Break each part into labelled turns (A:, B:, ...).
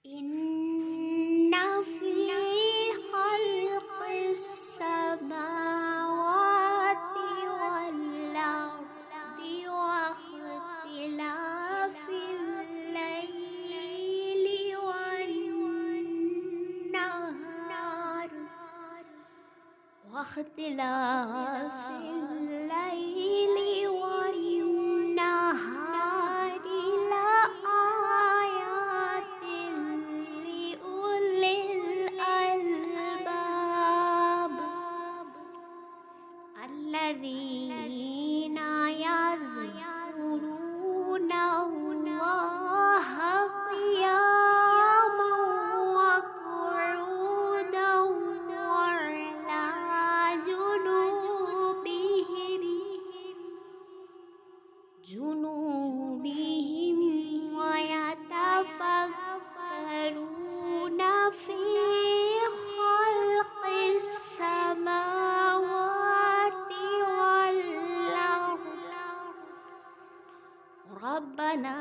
A: إن في خلق السماوات والأرض واختلاف الليل والنهار لآيات لأولي الألباب الذين يذكرون الله قياما وقعودا وعلى جنوبهم ويتفكرون في خلق السماوات والأرض ربنا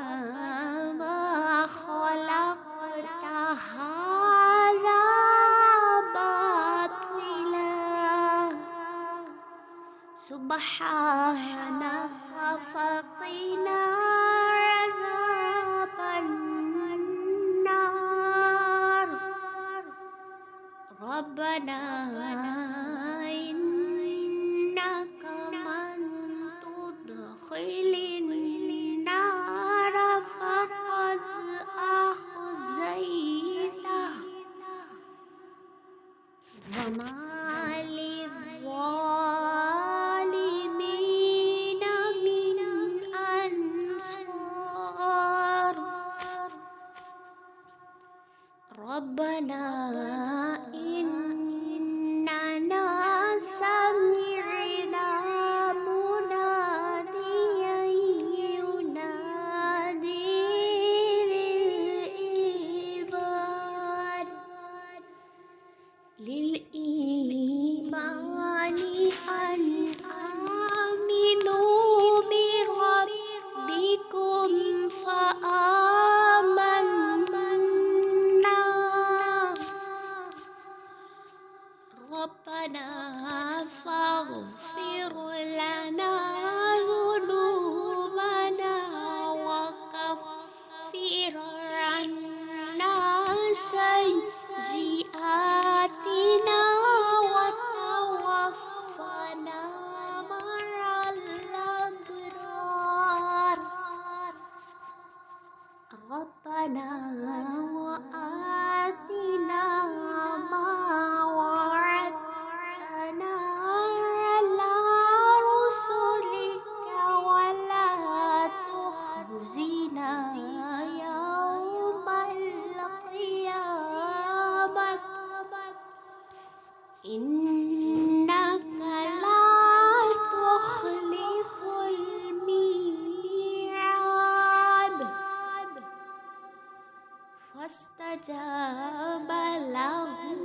A: ما خلقت هذا باطلا سبحانك فقنا عذاب النار ربنا إنك من تدخل النار فقد أخزيته وما للظالمين من أنصار ربنا إننا سمعنا مناديا ينادي للإيمان أن آمنوا بربكم فآمنا ربنا فاغفر لنا ذنوبنا وكفر عنا سيئاتنا وتوفنا مع الأبرار ربنا وآتنا ما وعدتنا على رسلك ولا تخزنا يوم القيامة إنك لا تخلف الميعاد فاستجاب لهم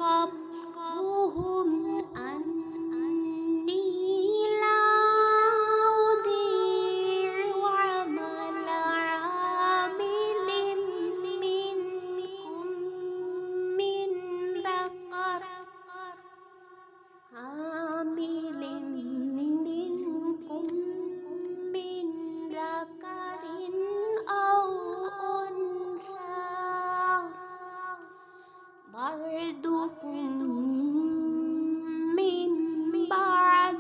A: ربهم أني لا أضيع عمل عامل منكم من ذكر أو أنثى بعضكم من بعض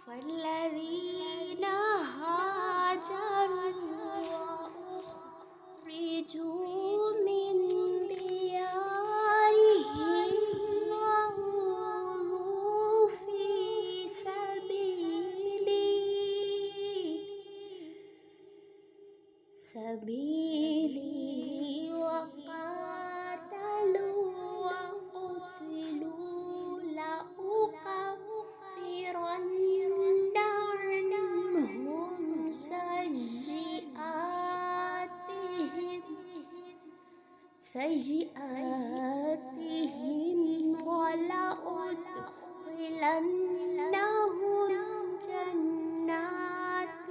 A: فالذين هاجروا وأخرجوا من ديارهم وأوذوا في سبيلي وقاتلوا وقتلوا لأكفرن عنهم سيئاتهم ولأدخلنهم جنات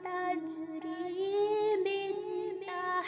A: تجري من تحتها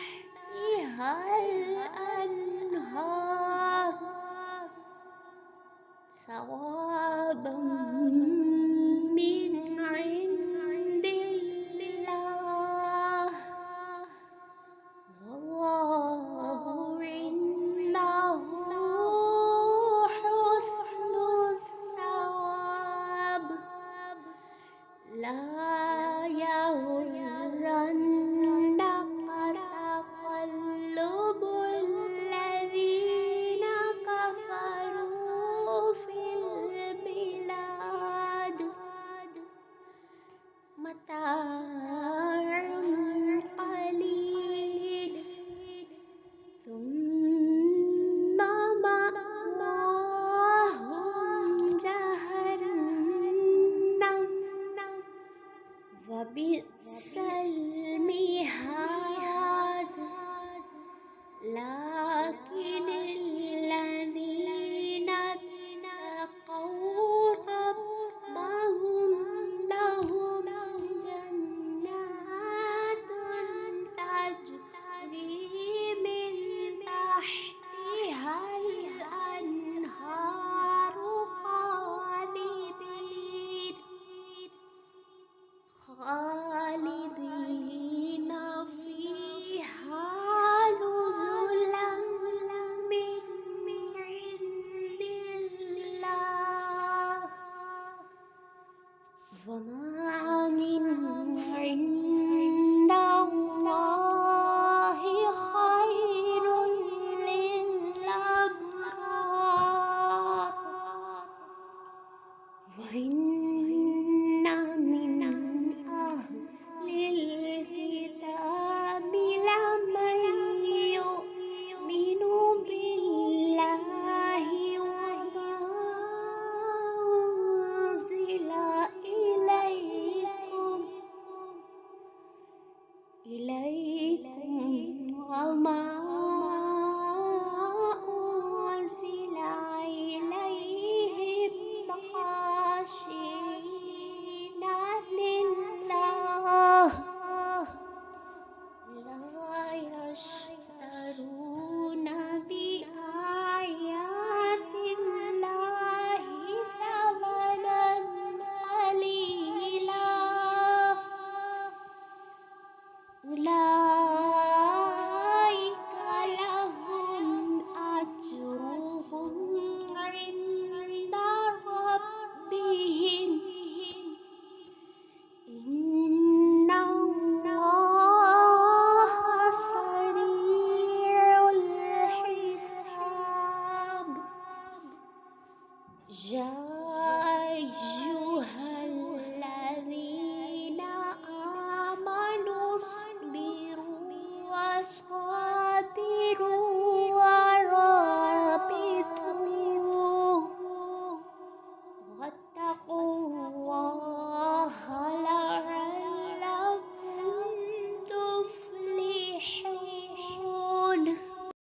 A: إليكم وما أنزل إليهم خاشعين لله لا يشترون بآيات الله ثمنا قليلا أولئك لهم أجرهم عند ربهم إن الله سريع الحساب يا أيها الذين آمنوا اصبروا